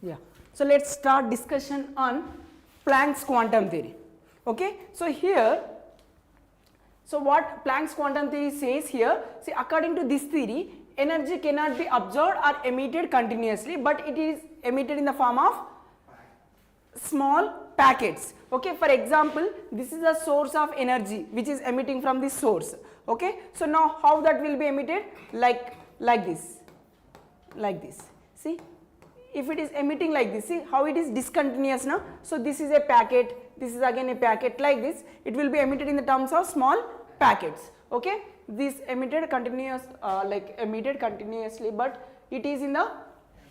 Yeah. So let's start discussion on Planck's quantum theory. Okay. So here, so what Planck's quantum theory says here, see, according to this theory, energy cannot be absorbed or emitted continuously, but it is emitted in the form of small packets. Okay. For example, this is a source of energy which is emitting from this source. Okay. So now how that will be emitted? Like this. See, if it is emitting like this, see how it is discontinuous now. So this is a packet, this is again a packet, like this it will be emitted in the terms of small packets. Okay. This emitted continuous, emitted continuously, but it is in the,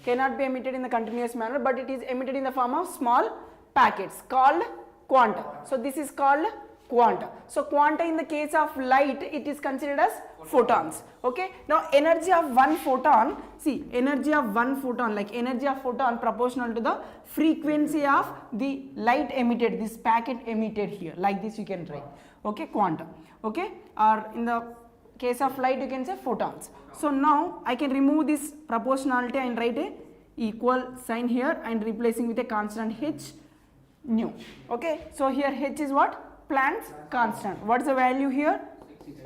cannot be emitted in the continuous manner, but it is emitted in the form of small packets called quanta. So this is called quanta. So quanta in the case of light, it is considered as photons. Okay. Now energy of one photon, see, energy of one photon, like energy of photon proportional to the frequency of the light emitted, this packet emitted here, like this you can write. Okay, quanta. Okay, or in the case of light you can say photons. So now I can remove this proportionality and write a equal sign here and replacing with a constant h nu. Okay. So here h is what? Planck's constant. What is the value here?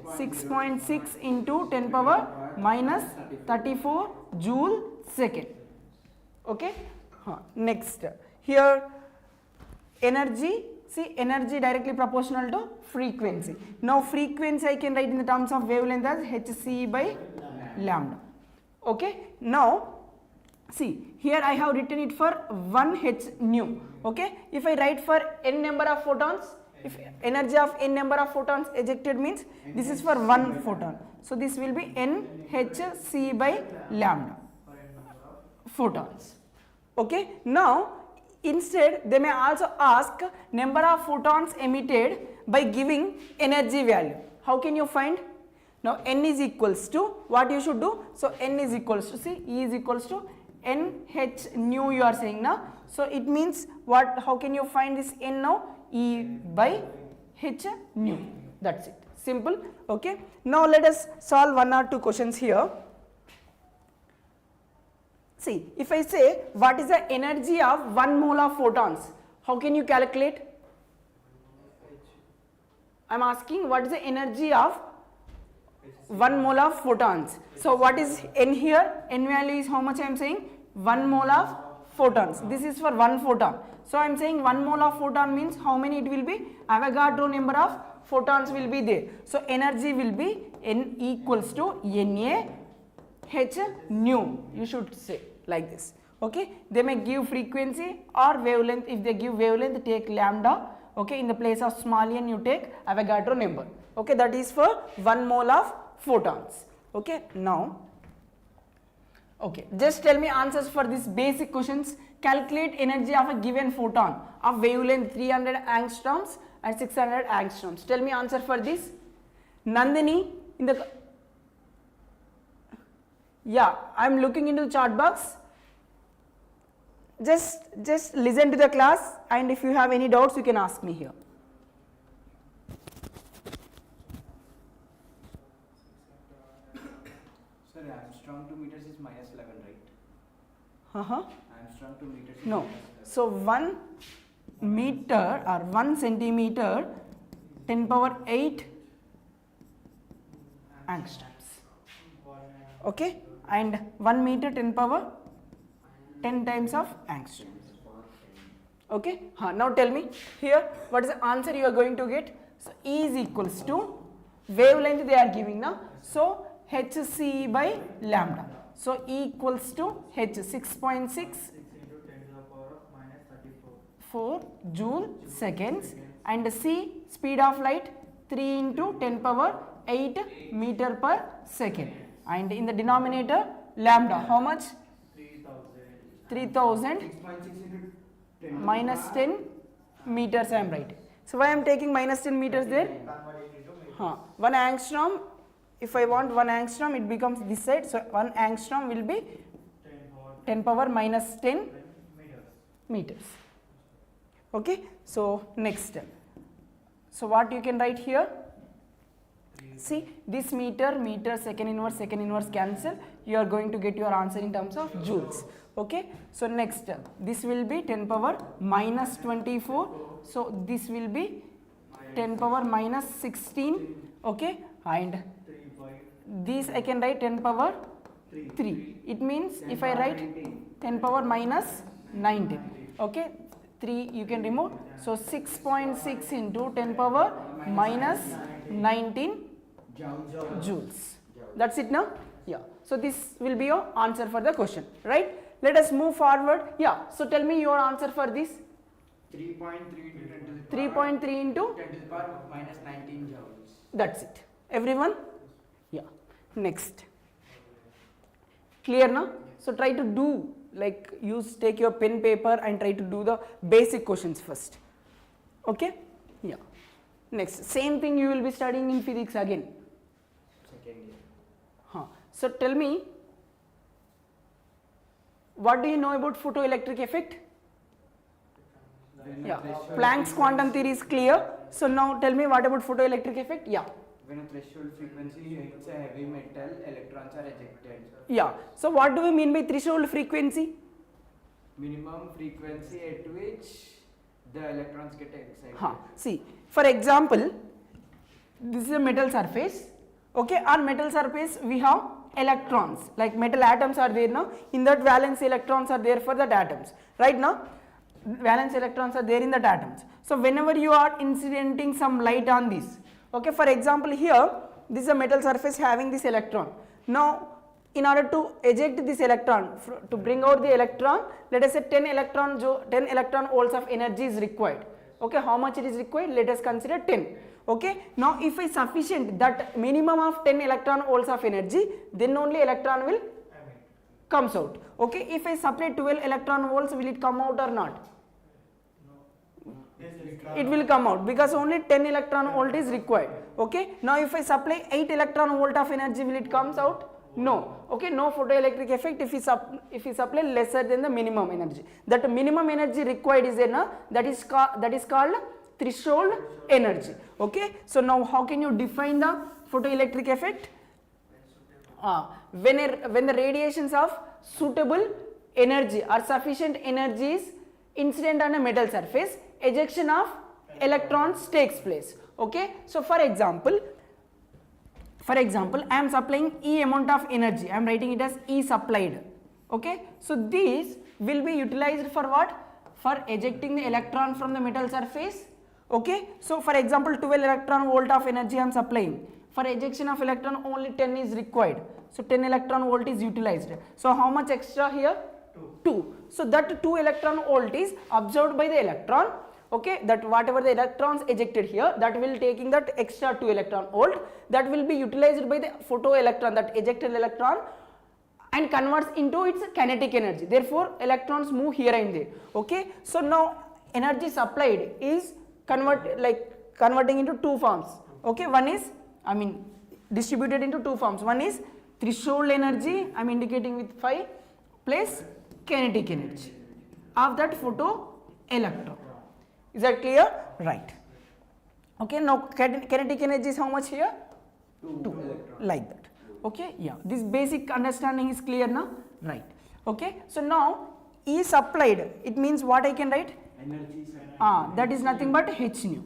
6.6 into 10 power minus 34 joule second. Okay. Next, here energy, see, energy directly proportional to frequency. Now frequency I can write in the terms of wavelength as hc by lambda. Okay. Now see, here I have written it for 1 h nu. Okay. If I write for n number of photons, if energy of n number of photons ejected means this is for 1 photon. So this will be nhc by lambda photons. Okay. Now instead they may also ask number of photons emitted by giving energy value. How can you find? Now n is equals to, what you should do? So n is equals to, see, E is equals to nh nu you are saying now. So it means what, how can you find this n now? E by h nu, that's it, simple. Okay. Now let us solve one or two questions here. See, if I say what is the energy of 1 mole of photons, how can you calculate? I am asking what is the energy of 1 mole of photons. So what is n here? N value is how much I am saying? 1 mole of photons. This is for 1 photon. So I am saying 1 mole of photon means how many it will be? Avogadro number of photons will be there. So energy will be n equals to Na h nu, you should say like this. Okay. They may give frequency or wavelength. If they give wavelength, take lambda. Okay. In the place of small n you take Avogadro number. Okay. That is for 1 mole of photons. Okay. Now, okay, just tell me answers for these basic questions. Calculate energy of a given photon of wavelength 300 angstroms and 600 angstroms. Tell me answer for this. Nandini, in the, yeah, I am looking into the chat box. Just listen to the class, and if you have any doubts you can ask me here. Sir, Armstrong to meters is minus 11, right? Armstrong to meters is No. minus 11. So 1 meter or 1 centimeter 10 power 8 angstroms. Okay, and 1 meter 10 power 10 times of angstroms. Okay. Now tell me here what is the answer you are going to get. So E is equals to wavelength they are giving now. So hc by lambda. So E equals to h 6.6 4 joule seconds, and C speed of light 3 into 10 power 8 meter per second, and in the denominator lambda how much? 3000 minus 10 meters I am writing. So why I am taking minus 10 meters there? 1 angstrom, if I want 1 angstrom it becomes this side, so 1 angstrom will be 10 power minus 10 meters. Okay. So next, so what you can write here? See, this meter, second inverse cancel, you are going to get your answer in terms of joules. Okay, so next this will be 10 power minus 24, so this will be 10 power minus 16, okay, and this I can write 10 power 3. It means if I write 10 power minus 19, okay, 3 you can remove, so 6.6 into 10 power minus 19 joules. That's it now? Yeah. So this will be your answer for the question, right? Let us move forward. Yeah. So tell me your answer for this. 3.3 into 10 to the power minus 19 joules. That's it. Everyone? Yeah. Next. Clear now? So try to do, like, take your pen paper and try to do the basic questions first. Okay? Yeah. Next. Same thing you will be studying in physics again. Second year. So tell me, what do you know about photoelectric effect? Yeah. Planck's quantum theory is clear. So now tell me what about photoelectric effect? Yeah. When a threshold frequency hits a heavy metal, electrons are ejected. Yeah. So what do we mean by threshold frequency? Minimum frequency at which the electrons get excited. See, for example, this is a metal surface. Okay, on metal surface we have electrons, like metal atoms are there now. In that valence electrons are there for that atoms. Right now, valence electrons are there in that atoms. So whenever you are incidenting some light on this, okay, for example here, this is a metal surface having this electron. Now, in order to eject this electron, to bring out the electron, let us say 10 electron volts of energy is required. Okay, how much it is required? Let us consider 10. Okay, now if I sufficient that minimum of 10 electron volts of energy, then only electron will comes out. Okay, if I supply 12 electron volts, will it come out or not? It will come out because only 10 electron volt is required. Okay, now if I supply 8 electron volt of energy, will it comes out? No. Okay, no photoelectric effect if we supply lesser than the minimum energy. That minimum energy required is that is called threshold energy. Okay, so now how can you define the photoelectric effect? When the radiations of suitable energy or sufficient energy is incident on a metal surface, ejection of electrons takes place. Okay, so for example, I am supplying E amount of energy. I am writing it as E supplied. Okay, so these will be utilized for what? For ejecting the electron from the metal surface. Okay, so for example 12 electron volt of energy I am supplying. For ejection of electron only 10 is required. So 10 electron volt is utilized. So how much extra here? 2. So that 2 electron volt is absorbed by the electron. Okay, that whatever the electrons ejected here, that will taking that extra 2 electron volt, that will be utilized by the photoelectron, that ejected electron, and converts into its kinetic energy. Therefore electrons move here and there. Okay, so now energy supplied is converting into two forms. Okay, one is distributed into two forms. One is threshold energy, I am indicating with 5, plus kinetic energy of that photoelectron. Is that clear? Right. Okay, now kinetic energy is how much here? 2. Like that. Okay, yeah. This basic understanding is clear now? Right. Okay, so now E supplied, it means what I can write? Energy. That is nothing but h nu.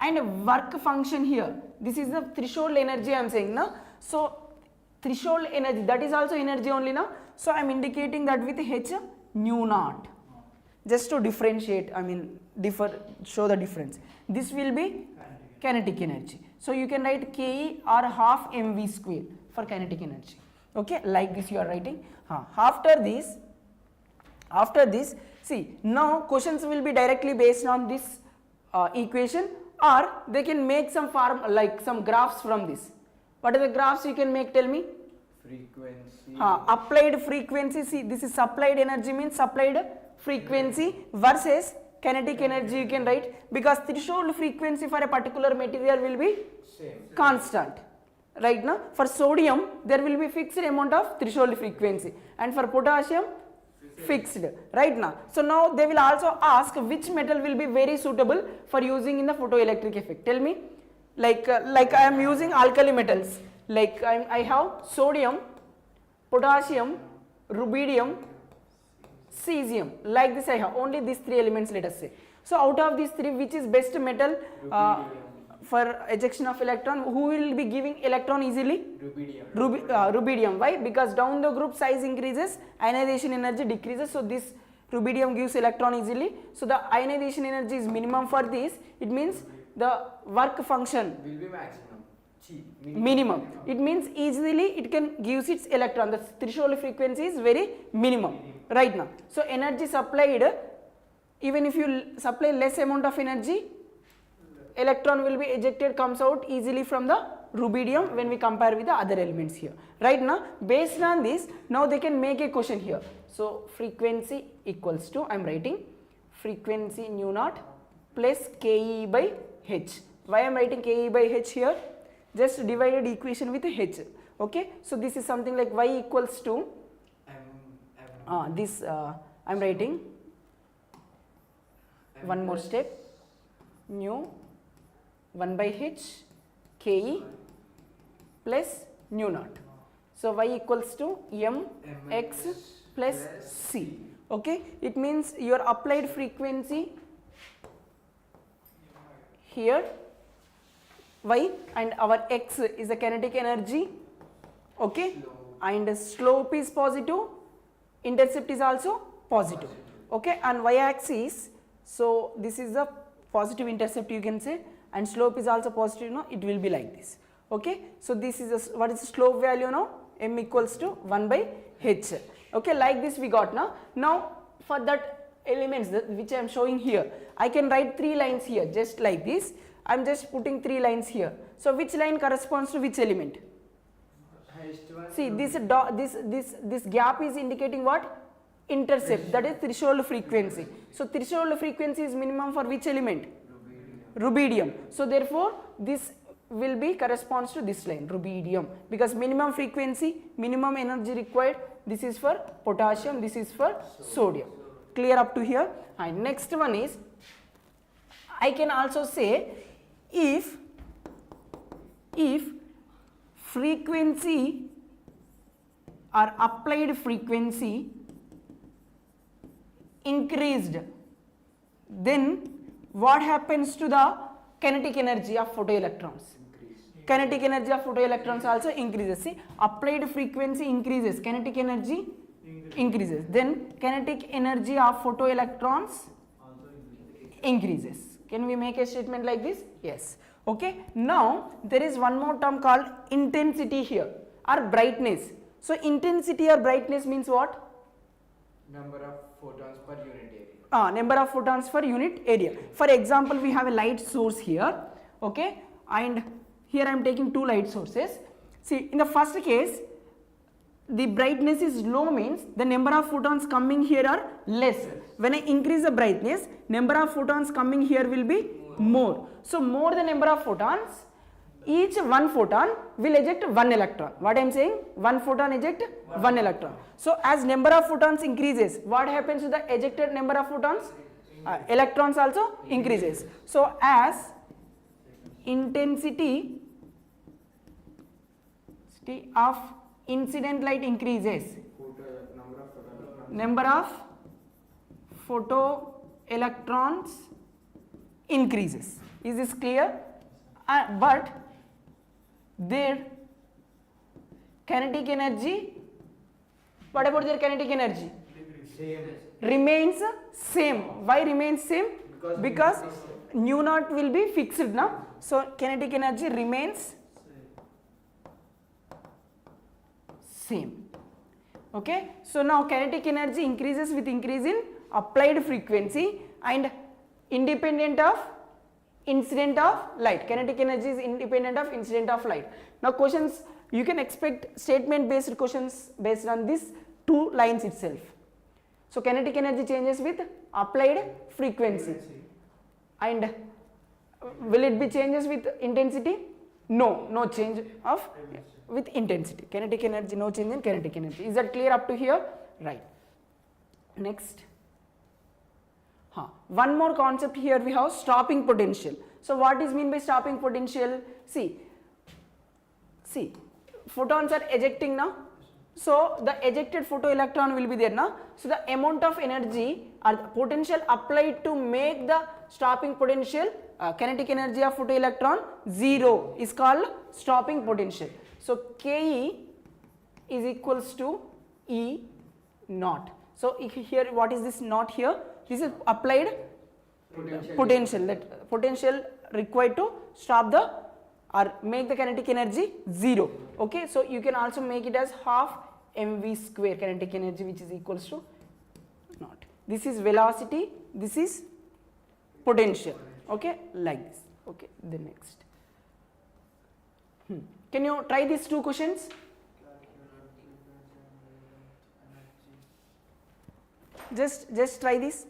And work function here, this is the threshold energy I am saying now. So threshold energy, that is also energy only now. So I am indicating that with h nu naught. Just to differentiate, show the difference. This will be kinetic energy. So you can write Ke or half mv square for kinetic energy. Okay, like this you are writing. After this, see, now questions will be directly based on this equation, or they can make some some graphs from this. What are the graphs you can make? Tell me. Frequency. Applied frequency. See, this is supplied energy means supplied frequency versus kinetic energy you can write, because threshold frequency for a particular material will be constant. Right now, for sodium there will be fixed amount of threshold frequency, and for potassium fixed. Right now, so now they will also ask which metal will be very suitable for using in the photoelectric effect. Tell me, like I am using alkali metals, like I have sodium, potassium, rubidium, cesium. Like this I have only these 3 elements, let us say. So out of these 3, which is best metal for ejection of electron? Who will be giving electron easily? Rubidium. Why? Because down the group size increases, ionization energy decreases. So this rubidium gives electron easily. So the ionization energy is minimum for this. It means the work function will be maximum. Minimum. It means easily it can gives its electron. The threshold frequency is very minimum right now. So energy supplied, even if you supply less amount of energy, electron will be ejected, comes out easily from the rubidium when we compare with the other elements here. Right now, based on this, now they can make a question here. So frequency equals to, I am writing frequency nu naught plus Ke by H. Why I am writing Ke by H here? Just divided equation with H. Okay. So this is something like y equals to this I am writing one more step, nu 1 by H Ke plus nu naught. So y equals to mx plus c. Okay. It means your applied frequency here y and our x is the kinetic energy, okay, and slope is positive, intercept is also positive, okay, and y axis, so this is the positive intercept you can say, and slope is also positive, no, it will be like this, okay. So this is what is the slope value now? M equals to 1 by H, okay. Like this we got now. Now for that elements which I am showing here, I can write 3 lines here just like this. I am just putting 3 lines here. So which line corresponds to which element? See, this gap is indicating what? Intercept, that is threshold frequency. So threshold frequency is minimum for which element? Rubidium. So therefore this will be corresponds to this line, rubidium, because minimum frequency, minimum energy required, this is for potassium, this is for sodium. Clear up to here? And next one is, I can also say, if frequency or applied frequency increased, then what happens to the kinetic energy of photoelectrons? Kinetic energy of photoelectrons also increases. See, applied frequency increases, kinetic energy increases, then kinetic energy of photoelectrons increases. Can we make a statement like this? Yes. Okay. Now there is one more term called intensity here, or brightness. So intensity or brightness means what? Number of photons per unit area. Number of photons per unit area. For example, we have a light source here, okay, and here I am taking 2 light sources. See, in the first case, the brightness is low, means the number of photons coming here are less. When I increase the brightness, number of photons coming here will be more. So more the number of photons, each one photon will eject one electron. What I am saying? One photon eject one electron. So as number of photons increases, what happens to the ejected number of photons? Electrons also increases. So as intensity of incident light increases, number of photoelectrons increases. Is this clear? But their kinetic energy, what about their kinetic energy? Remains same. Why remains same? Because nu naught will be fixed now. So kinetic energy remains same. Okay. So now kinetic energy increases with increase in applied frequency and independent of incident of light. Kinetic energy is independent of incident of light. Now questions, you can expect statement based questions based on these 2 lines itself. So kinetic energy changes with applied frequency, and will it be changes with intensity? No, no change of with intensity. Kinetic energy, no change in kinetic energy. Is that clear up to here? Right. Next. One more concept here we have, stopping potential. So what is mean by stopping potential? See, photons are ejecting now, So the ejected photoelectron will be there now. So the amount of energy or the potential applied to make the stopping potential, kinetic energy of photoelectron 0 is called stopping potential. So Ke is equals to E naught. So here what is this naught here? This is applied potential, that potential required to stop the or make the kinetic energy 0. Okay, so you can also make it as half mv square kinetic energy, which is equals to naught. This is velocity, this is potential. Okay, like this. Okay, the next. Can you try these two questions? Just try this.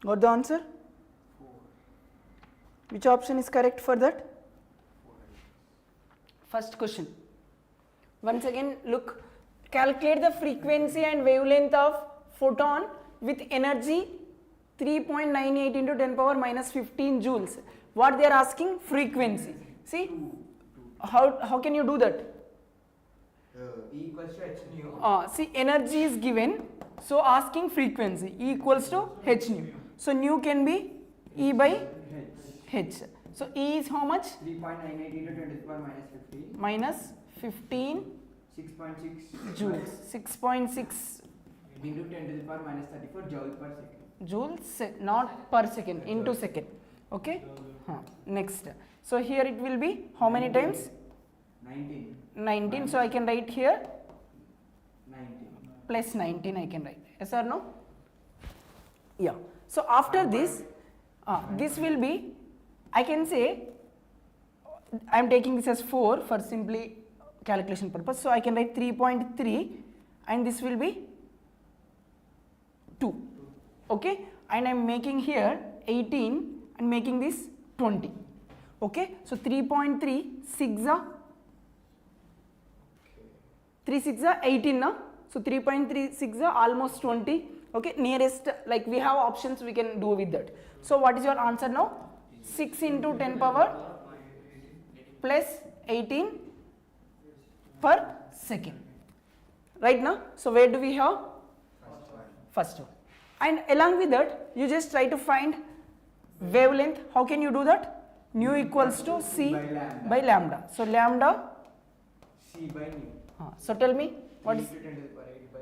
Got the answer? 4. Which option is correct for that? First question. Once again, look, calculate the frequency and wavelength of photon with energy 3.98 into 10 power minus 15 joules. What they are asking? Frequency. See, how can you do that? E equals to h nu. See, energy is given, so asking frequency. E equals to h nu. So nu can be E by h. So E is how much? 3.98 into 10 to the power minus 15. Minus 15 6.6 joules. 6.6 into 10 to the power minus 34 joule per second. joules, not per second, into second. Okay. Next. So here it will be how many times? 19. 19. So I can write here 19. plus 19 I can write. Yes or no? Yeah. So after this, this will be, I can say, I am taking this as 4 for simply calculation purpose. So I can write 3.3 and this will be 2. Okay. And I am making here 18 and making this 20. Okay. So 3.3 6 3 6 18 na. So 3.36 almost 20. Okay, nearest, like we have options, we can do with that. So what is your answer now? 6 into 10 power plus 18 per second. Right now? So where do we have? First one. And along with that, you just try to find wavelength. How can you do that? Nu equals to C by lambda. So lambda C by nu. So tell me what is. 10 to the power 8 by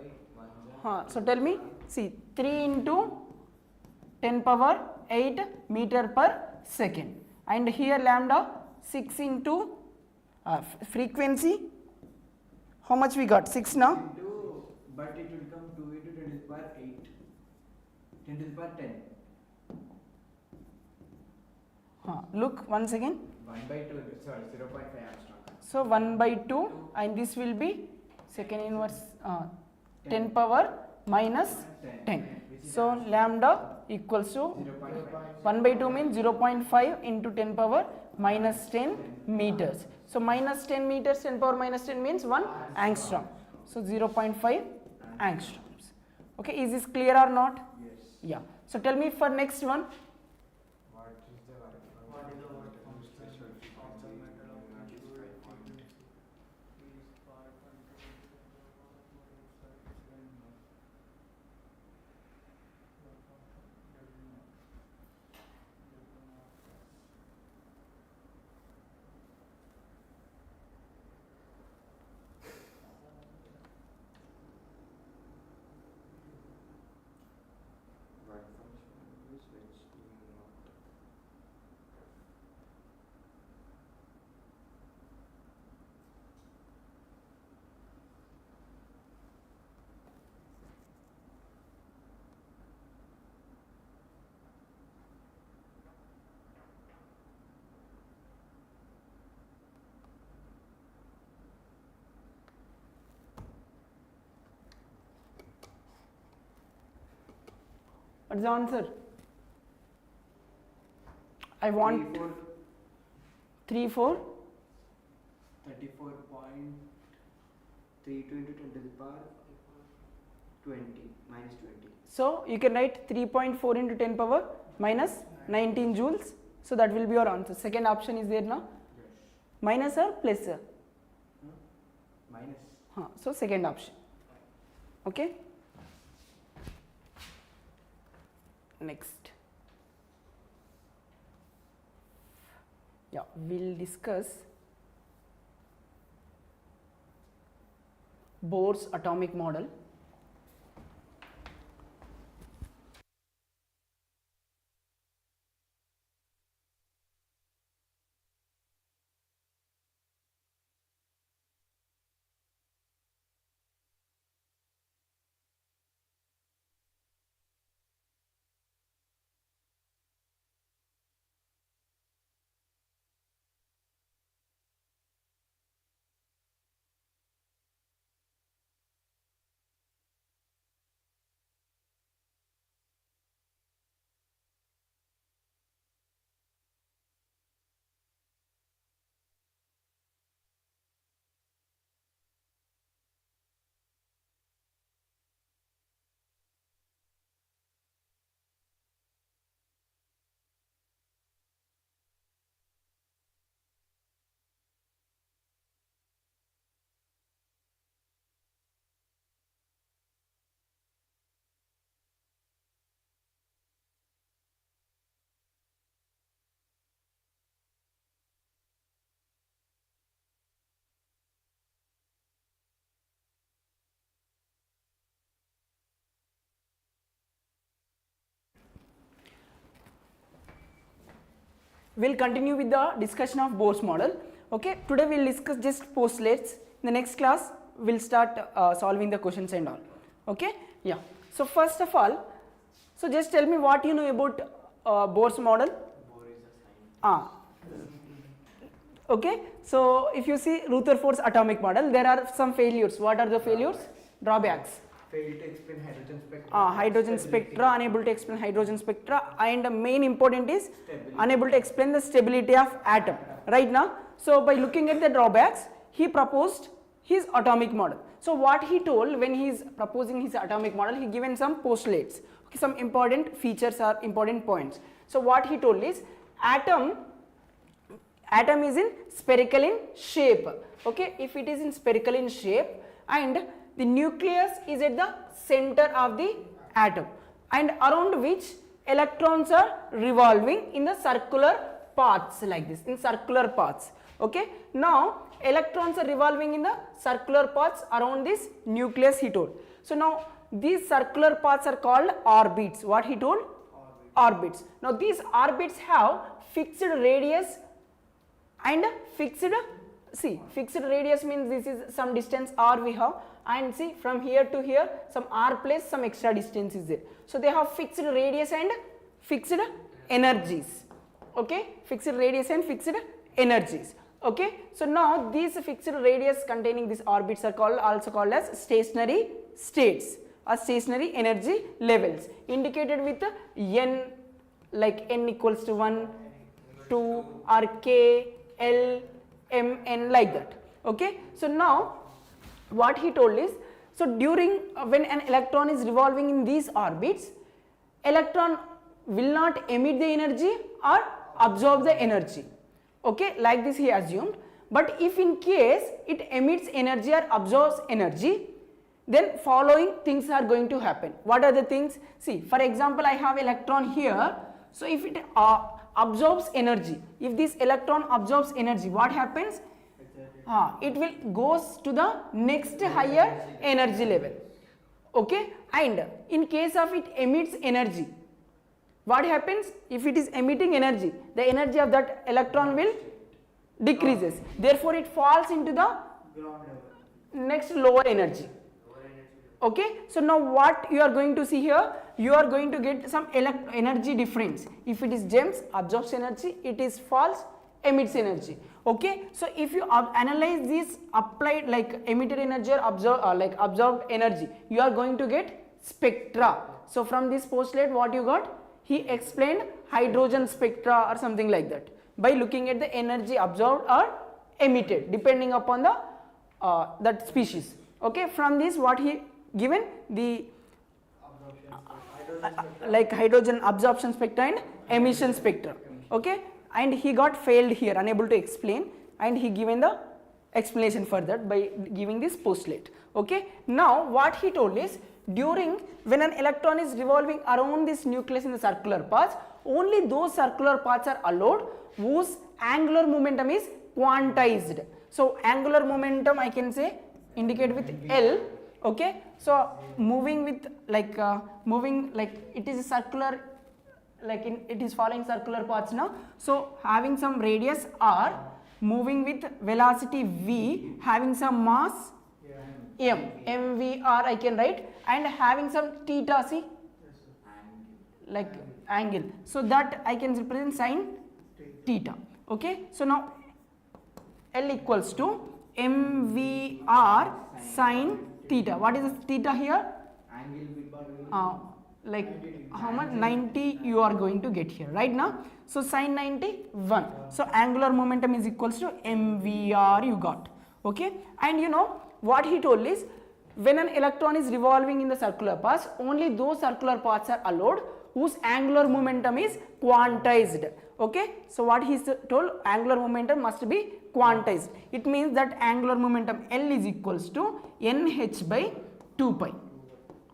1. So tell me, see, 3 into 10 power 8 meter per second, and here lambda 6 into frequency, how much we got? 6 now? Into, but it will come 2 into 10 to the power 8. 10 to the power 10. Look once again. 1 by 2, sorry, 0.5 Armstrong. So 1 by 2, and this will be second inverse 10 power minus 10. So lambda equals to 1 by 2 means 0.5 into 10 power minus 10 meters. So minus 10 meters, 10 power minus 10 means 1 angstrom. So 0.5 angstroms. Okay, is this clear or not? Yes. Yeah. So tell me for next one. What is the What's the answer? I want 3, 4. 34.32 into 10 to the power 20 minus 20. So you can write 3.4 into 10 power minus 19 joules. So that will be your answer. Second option is there now. Yes. Minus or plus? Minus. So second option. Okay. Next. Yeah, we'll discuss Bohr's atomic model. We'll continue with the discussion of Bohr's model. Okay, today we'll discuss just postulates. In the next class, we'll start solving the questions and all. Okay, yeah. So first of all, so just tell me what you know about Bohr's model. Bohr is a sign. Okay, so if you see Rutherford's atomic model, there are some failures. What are the failures? Drawbacks. Failed to explain hydrogen spectra. Hydrogen spectra, unable to explain hydrogen spectra, and the main important is Stability. unable to explain the stability of atom. Right now, so by looking at the drawbacks, he proposed his atomic model. So what he told when he is proposing his atomic model, he given some postulates, okay, some important features or important points. So what he told is atom is in spherical in shape. Okay, if it is in spherical in shape and the nucleus is at the center of the atom and around which electrons are revolving in the circular paths like this, in circular paths. Okay, now electrons are revolving in the circular paths around this nucleus, he told. So now these circular paths are called orbits. What he told? Orbits. Now these orbits have fixed radius and fixed radius means this is some distance r we have, and see from here to here some r plus some extra distance is there. So they have fixed radius and fixed energies. Okay, fixed radius and fixed energies. Okay, so now these fixed radius containing these orbits are also called as stationary states or stationary energy levels, indicated with n, like n equals to 1, 2 or k, l, m, n, like that. Okay, so now what he told is, so during when an electron is revolving in these orbits, electron will not emit the energy or absorb the energy. Okay, like this he assumed. But if in case it emits energy or absorbs energy, then following things are going to happen. What are the things? See, for example, I have electron here. So if it absorbs energy, if this electron absorbs energy, what happens? It will goes to the next higher energy level. Okay, and in case of it emits energy, what happens? If it is emitting energy, the energy of that electron will decreases. Therefore, it falls into the next lower energy. Okay, so now what you are going to see here? You are going to get some energy difference. If it is gems, absorbs energy. It is false, emits energy. Okay, so if you analyze this applied like emitted energy or absorbed energy, you are going to get spectra. So from this postulate what you got? He explained hydrogen spectra or something like that by looking at the energy absorbed or emitted depending upon the that species. Okay, from this what he given the like hydrogen absorption spectra and emission spectra. Okay, and he got failed here, unable to explain, and he given the explanation for that by giving this postulate. Okay, now what he told is, during when an electron is revolving around this nucleus in the circular paths, only those circular paths are allowed whose angular momentum is quantized. So angular momentum I can say indicate with L. Okay, so moving with like moving like it is a circular, like it is following circular paths now. So having some radius r, moving with velocity v, having some mass m, mvr I can write, and having some theta, see like angle, so that I can represent sin theta. Okay, so now L equals to mvr sin theta. What is theta here? Like how much? 90 you are going to get here right now. So sin 91. So angular momentum is equals to mvr you got. Okay, and you know what he told is, when an electron is revolving in the circular paths, only those circular paths are allowed whose angular momentum is quantized. Okay, so what he told, angular momentum must be quantized. It means that angular momentum L is equals to nh by 2 pi.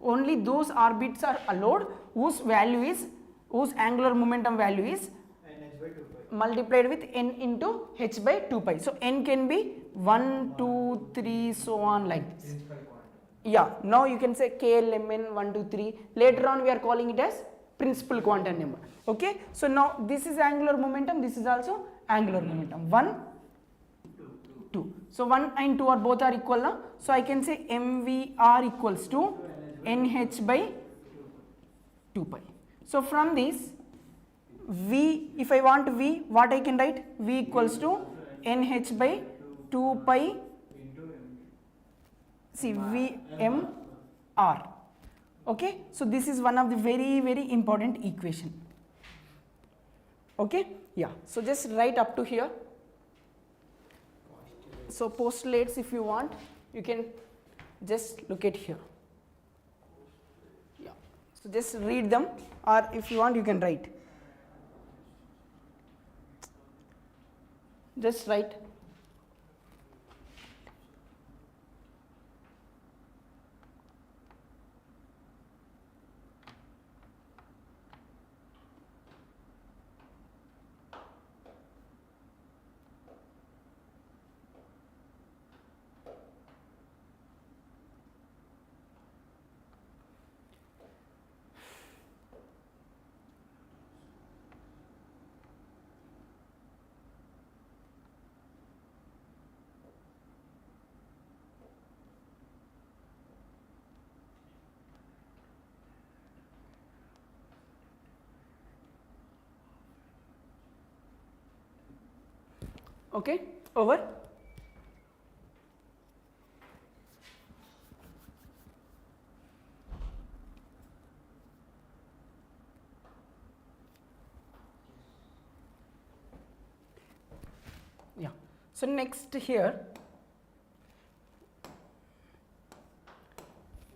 Only those orbits are allowed whose value is, whose angular momentum value is multiplied with n into h by 2 pi. So n can be 1, 2, 3, so on like this. Yeah, now you can say KLMN 1, 2, 3. Later on we are calling it as principal quantum number. Okay, so now this is angular momentum, this is also angular momentum. 1, 2. So 1 and 2 are both are equal now. So I can say mvr equals to nh by 2 pi. So from this v, if I want v, what I can write? V equals to nh by 2 pi, see v m r. Okay, so this is one of the very important equation. Okay, yeah, so just write up to here. So postulates, if you want, you can just look at here. Yeah, so just read them, or if you want you can write. Just write. Okay, over. Yeah, so next here,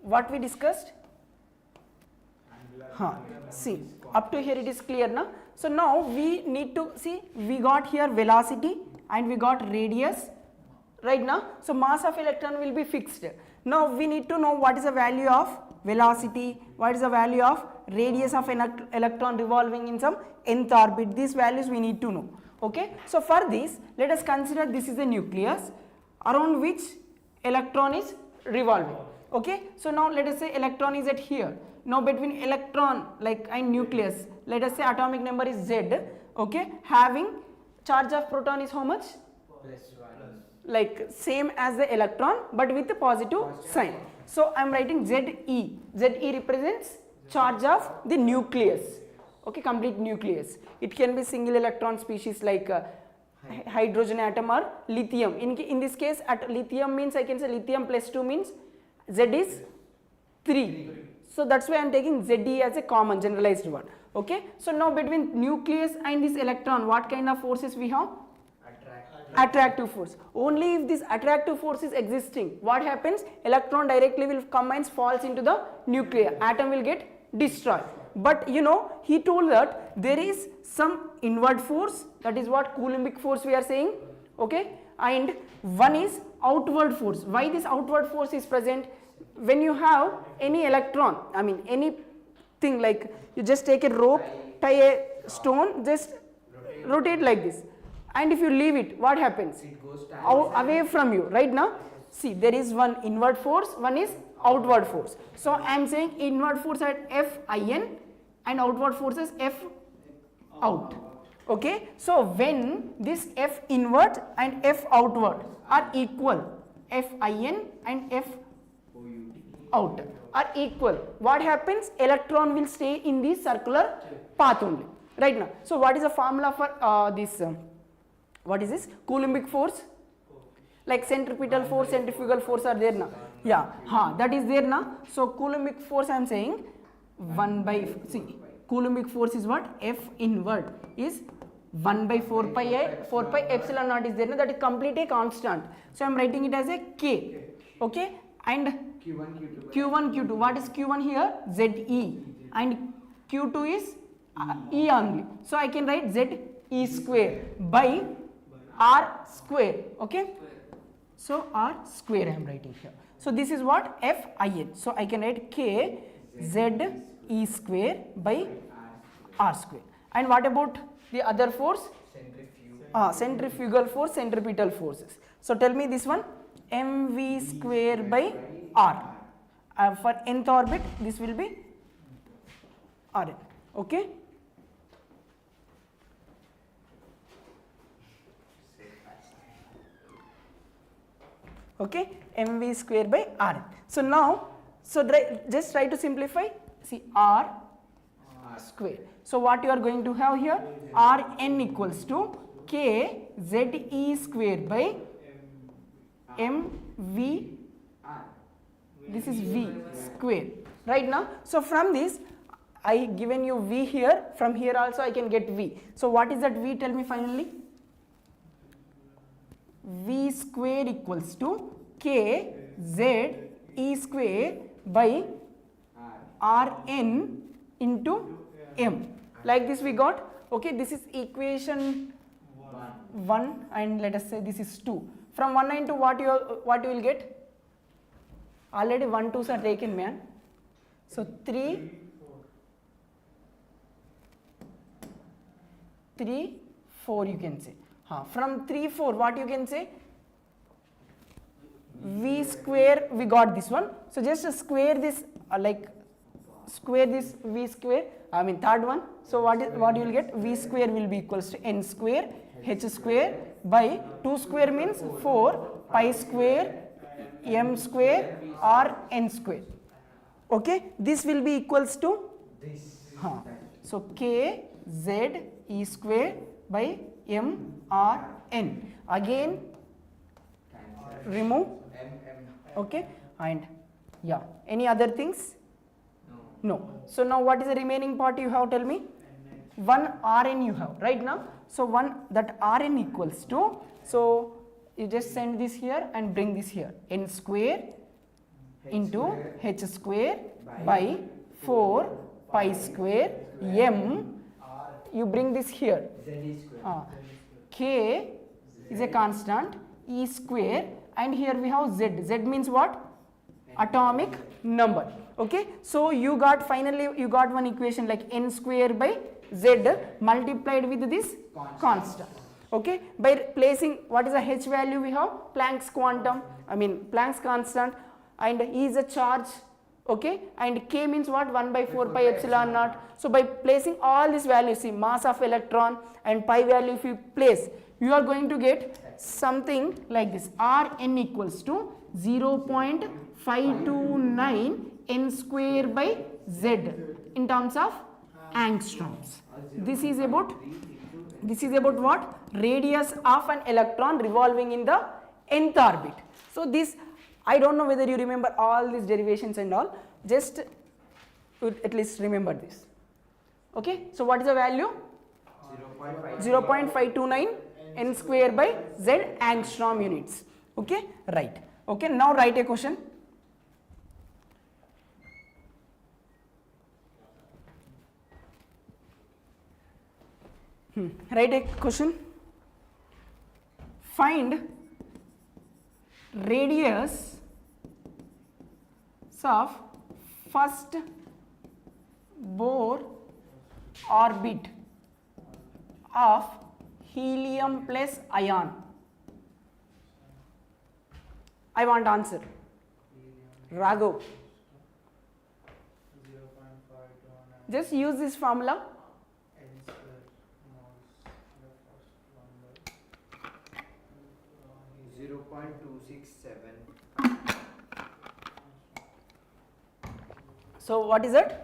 what we discussed? See, up to here it is clear now. So now we need to see, we got here velocity and we got radius right now. So mass of electron will be fixed. Now we need to know what is the value of velocity, what is the value of radius of an electron revolving in some nth orbit. These values we need to know. Okay, so for this let us consider this is a nucleus around which electron is revolving. Okay, so now let us say electron is at here. Now between electron like and nucleus, let us say atomic number is Z. Okay, having charge of proton is how much? +1. Like same as the electron but with a positive sign. So I am writing Ze. Ze represents charge of the nucleus. Okay, complete nucleus. It can be single electron species like hydrogen atom or lithium. In this case, at lithium means I can say lithium +2 means Z is 3. So that's why I am taking Ze as a common generalized one. Okay. So now between nucleus and this electron, what kind of forces we have? Attractive force. Only if this attractive force is existing, what happens? Electron directly will come and falls into the nucleus. Atom will get destroyed. But you know, he told that there is some inward force, that is what Coulombic force we are saying. Okay. And one is outward force. Why this outward force is present? When you have any electron, I mean anything, like you just take a rope, tie a stone, just rotate like this, and if you leave it, what happens? It goes Away from you, right? Now see, there is one inward force, one is outward force. So I am saying inward force at F-in and outward force is F-out. Okay, so when this F inward and F outward are equal, F-in and F-out are equal, what happens? Electron will stay in the circular path only, right? Now, so what is the formula for this? What is this? Coulombic force? Like centripetal force, centrifugal force are there now. Yeah, that is there now. So Coulombic force I am saying 1 by, see, Coulombic force is what? F inward is 1 by 4 pi epsilon naught is there now, that is completely constant. So I am writing it as a K. Okay, and Q1, Q2. What is Q1 here? ZE, and Q2 is E only. So I can write ZE square by R square. Okay, so R square I am writing here. So this is what? F-in. So I can write K ZE square by R square. And what about the other force? Centrifugal force, centripetal forces. So tell me this one, mv square by R. For nth orbit, this will be Rn. Okay. Okay, mv square by Rn. So now, just try to simplify. See, R square. So what you are going to have here? Rn equals to K Ze square by mv. This is v square, right? Now, so from this I given you v here, from here also I can get v. So what is that v? Tell me finally. V square equals to K Ze square by Rn into m. Like this we got. Okay, this is equation 1 and let us say this is 2. From 1 into what you will get? Already 1 2s are taken, man. So 3 4 you can say. From 3 4 what you can say? V square we got this one. So just square this square this v square, I mean third one. So what you will get? V square will be equals to n square h square by 2 square means 4 pi square m square or n square. Okay, this will be equals to this. So K Z E square by m r n. Again remove. Okay, and yeah, any other things? No. So now what is the remaining part you have? Tell me. 1 Rn you have right now. So that Rn equals to, so you just send this here and bring this here, n square into h square by 4 pi square m. You bring this here. K is a constant, E square, and here we have Z. Z means what? Atomic number. Okay, so you got finally one equation like n square by Z multiplied with this constant. Okay, by placing what is the h value we have? Planck's quantum, I mean Planck's constant, and E is a charge. Okay, and K means what? 1 by 4 pi epsilon naught. So by placing all these values, see mass of electron and pi value if you place, you are going to get something like this. Rn equals to 0.529 n square by Z in terms of angstroms. This is about what? Radius of an electron revolving in the nth orbit. So this, I don't know whether you remember all these derivations and all. Just You at least remember this. Okay, so what is the value? 0.5. 0.529 n square by z angstrom units. Okay, right. Okay, now write a question. Write a question. Find radius of first Bohr orbit of helium plus ion. I want answer. Raghav. 0.529 Just use this formula. n square moles the first one by 0.267. So what is it?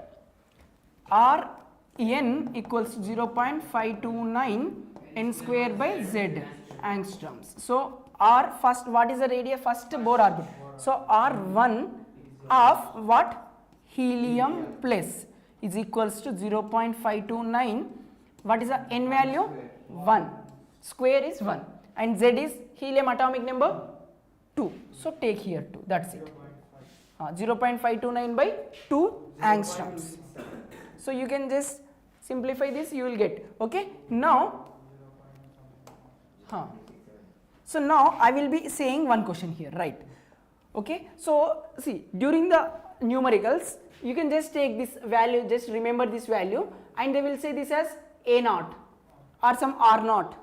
R n equals 0.529 n square by z angstroms. So R first, what is the radius? First Bohr orbit. So R1 of what? Helium plus is equals to 0.529. What is the n value? 1. Square is 1 and z is helium atomic number 2. So take here 2. That's it. 0.529 by 2 angstroms. So you can just simplify this, you will get. Okay, now so now I will be saying one question here, right? Okay, so see, during the numericals you can just take this value, just remember this value, and they will say this as a naught or some r naught.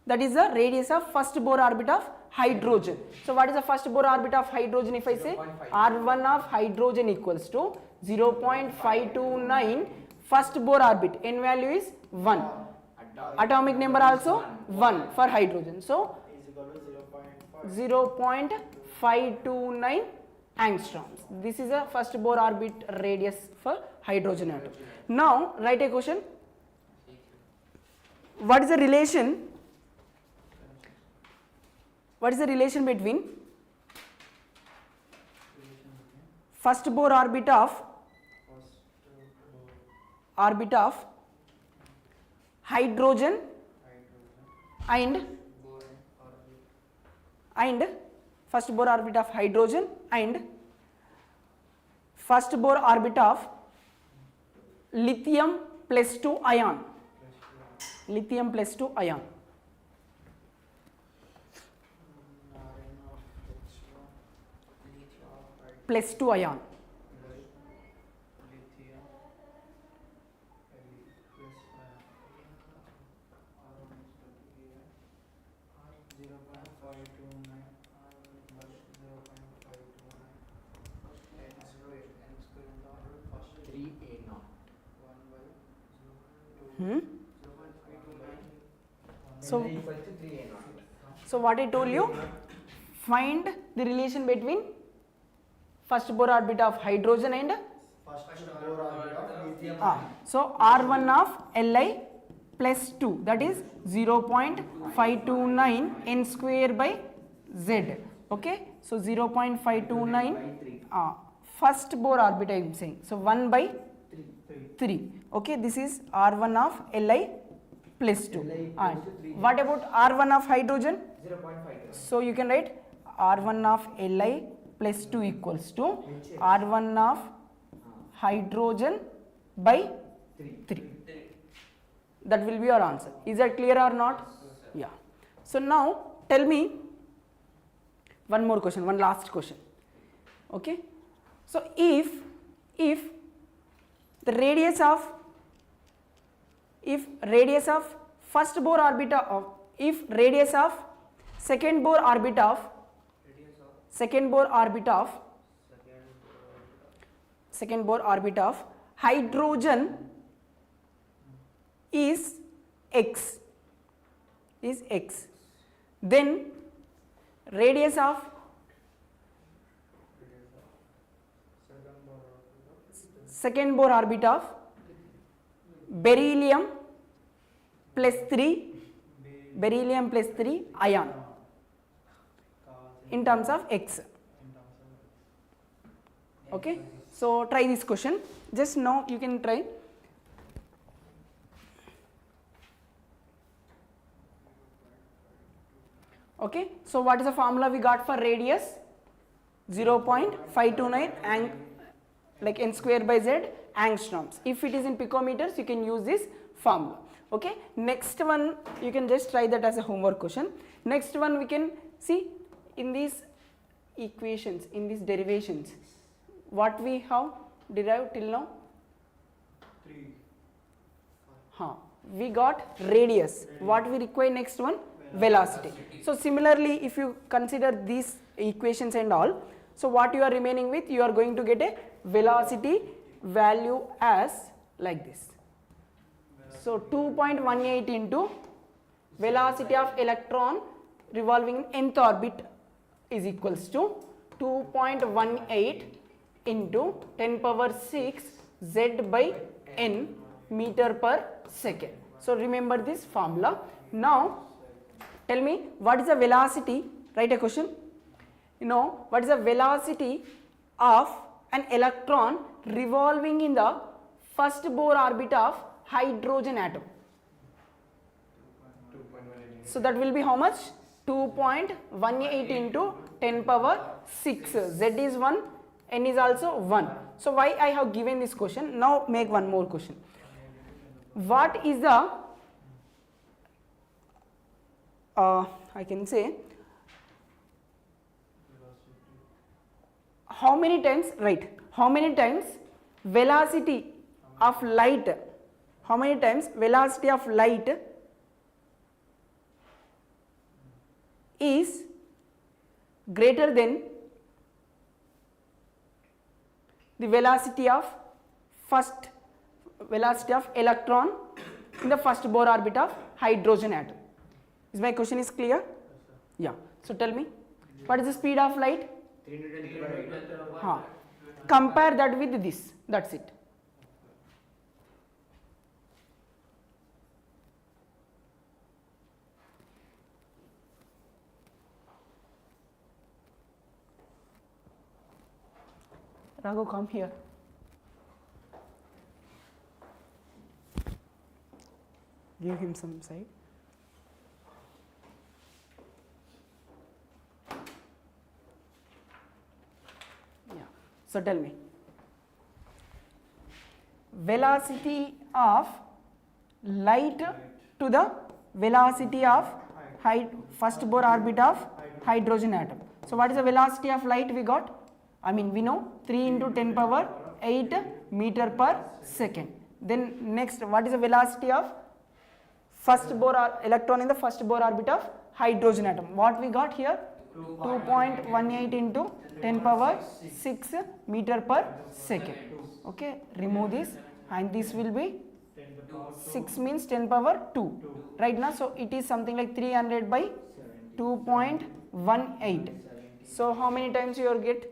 That is the radius of first Bohr orbit of hydrogen. So what is the first Bohr orbit of hydrogen? If I say R1 of hydrogen equals to 0.529 first Bohr orbit, n value is 1. Atomic number also 1 for hydrogen. So 0.529 angstroms. This is a first Bohr orbit radius for hydrogen atom. Now write a question. What is the relation? What is the relation between first Bohr orbit of hydrogen and first Bohr orbit of hydrogen and first Bohr orbit of lithium plus 2 ion? Lithium plus 2 ion. Plus 2 ion. So what I told you, find the relation between first Bohr orbit of hydrogen and so R1 of Li plus 2, that is 0.529 n square by z. Okay, so 0.529 first Bohr orbit I am saying, so 1 by 3. Okay, this is R1 of Li plus 2. And what about R1 of hydrogen? 0.5. So you can write R1 of Li plus 2 equals to R1 of hydrogen by 3. That will be your answer. Is that clear or not? Yeah. So now tell me one more question, one last question. Okay. So if the radius of first Bohr orbit of second Bohr orbit of hydrogen is x, then radius of second Bohr orbit of beryllium plus 3 ion in terms of x. Okay, so try this question. Just now you can try. Okay, so what is the formula we got for radius? 0.529 and like n square by z angstroms. If it is in picometers, you can use this formula. Okay, next one you can just try that as a homework question. Next one we can see in these equations, in these derivations, what we have derived till now? 3. We got radius. What we require next one? Velocity. So similarly, if you consider these equations and all, so what you are remaining with, you are going to get a velocity value as like this. So 2.18 into velocity of electron revolving in nth orbit is equals to 2.18 into 10 power 6 z by n meter per second. So remember this formula. Now tell me, what is the velocity? Write a question. You know, what is the velocity of an electron revolving in the first Bohr orbit of hydrogen atom? So that will be how much? 2.18 into 10 power 6. Z is 1, n is also 1. So why I have given this question? Now make one more question. What is the I can say how many times, right, how many times velocity of light, how many times velocity of light is greater than the velocity of electron in the first Bohr orbit of hydrogen atom? Is my question is clear? Yes, yeah. So tell me, what is the speed of light? 300. Compare that with this. That's it. Raghu, come here. Give him some side. So tell me, velocity of light to the velocity of first Bohr orbit of hydrogen atom. So what is the velocity of light we got? I mean, we know 3 into 10 power 8 meter per second. Then next, what is the velocity of first Bohr electron in the first Bohr orbit of hydrogen atom? What we got here? 2.18 into 10 power 6 meter per second. Okay, remove this and this will be 6 means 10 power 2 right now. So it is something like 300 by 2.18. So how many times you will get?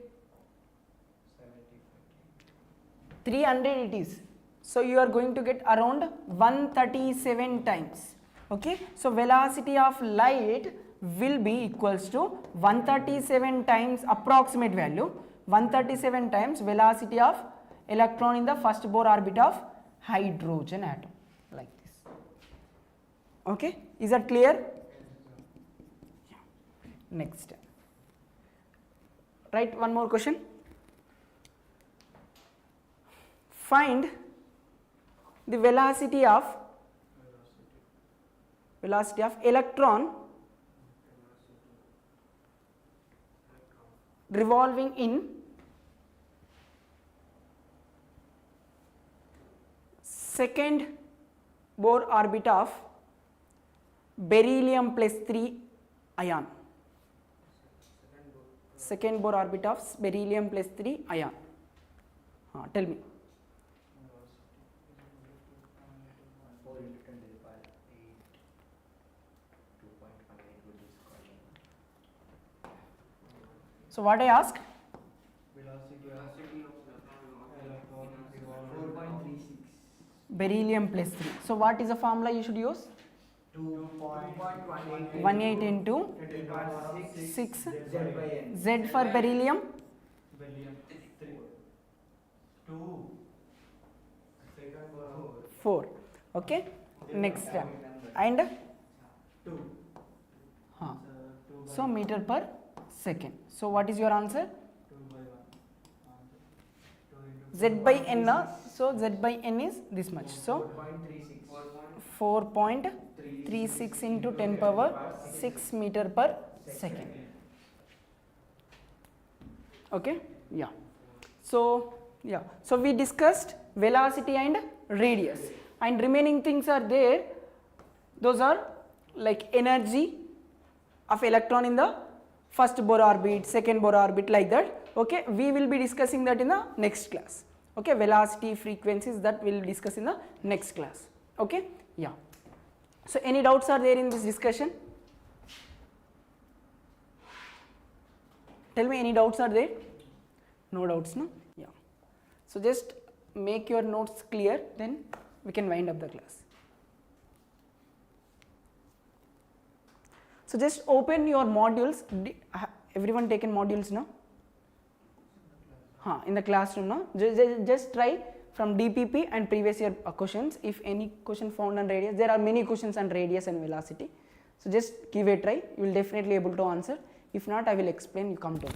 300 it is. So you are going to get around 137 times. Okay, so velocity of light will be equals to 137 times approximate value, 137 times velocity of electron in the first Bohr orbit of hydrogen atom, like this. Okay, is that clear? Yeah. Next, write one more question. Find the velocity of electron revolving in second Bohr orbit of beryllium plus 3 ion. Second Bohr orbit of beryllium plus 3 ion. Tell me. So what I ask? Velocity of 4.36. Beryllium plus 3. So what is the formula you should use? 2.18 into 6 6 Z by N. Z for beryllium 2. Second power 4. Okay, next step. And 2. huh. So meter per second. So what is your answer? 2 by 1. Z by n. So Z by n is this much. So 4.36 into 10 power 6 meter per second. Okay, yeah. So yeah, so we discussed velocity and radius, and remaining things are there. Those are like energy of electron in the first Bohr orbit, second Bohr orbit, like that. Okay, we will be discussing that in the next class. Okay, velocity, frequencies, that we will discuss in the next class. Okay, yeah. So any doubts are there in this discussion? Tell me, any doubts are there? No doubts, no? Yeah. So just make your notes clear, then we can wind up the class. So just open your modules. Everyone taken modules now? In the classroom now. Just try from DPP and previous year questions. If any question found on radius, there are many questions on radius and velocity. So just give a try. You will definitely able to answer. If not, I will explain. You come to me.